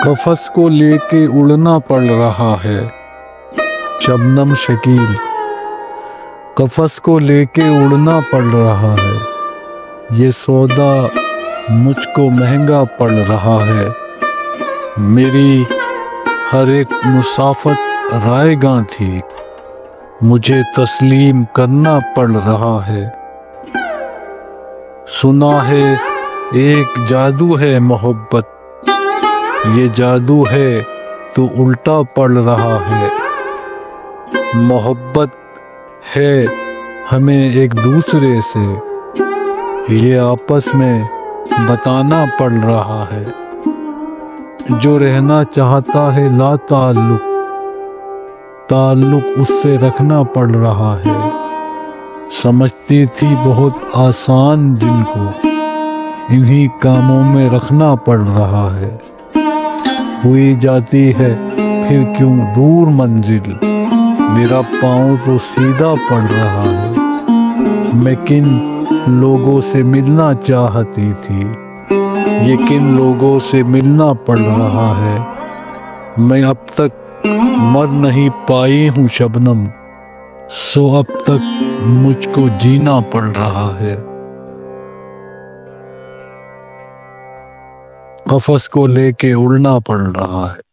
قفس کو لے کے اڑنا پڑ رہا ہے شبنم شکیل، قفس کو لے کے اڑنا پڑ رہا ہے، یہ سودا مجھ کو مہنگا پڑ رہا ہے، میری ہر ایک مسافت رائے گاں تھی، مجھے تسلیم کرنا پڑ رہا ہے، سنا ہے ایک جادو ہے محبت، یہ جادو ہے تو الٹا پڑ رہا ہے، محبت ہے ہمیں ایک دوسرے سے، یہ آپس میں بتانا پڑ رہا ہے، جو رہنا چاہتا ہے لا تعلق، تعلق اس سے رکھنا پڑ رہا ہے، سمجھتی تھی بہت آسان جن کو، انہی کاموں میں رکھنا پڑ رہا ہے، ہوئی جاتی ہے پھر کیوں دور منزل، میرا پاؤں تو سیدھا پڑ رہا ہے، میں کن لوگوں سے ملنا چاہتی تھی، یہ کن لوگوں سے ملنا پڑ رہا ہے، میں اب تک مر نہیں پائی ہوں شبنم، سو اب تک مجھ کو جینا پڑ رہا ہے، قفس کو لے کے اڑنا پڑ رہا ہے۔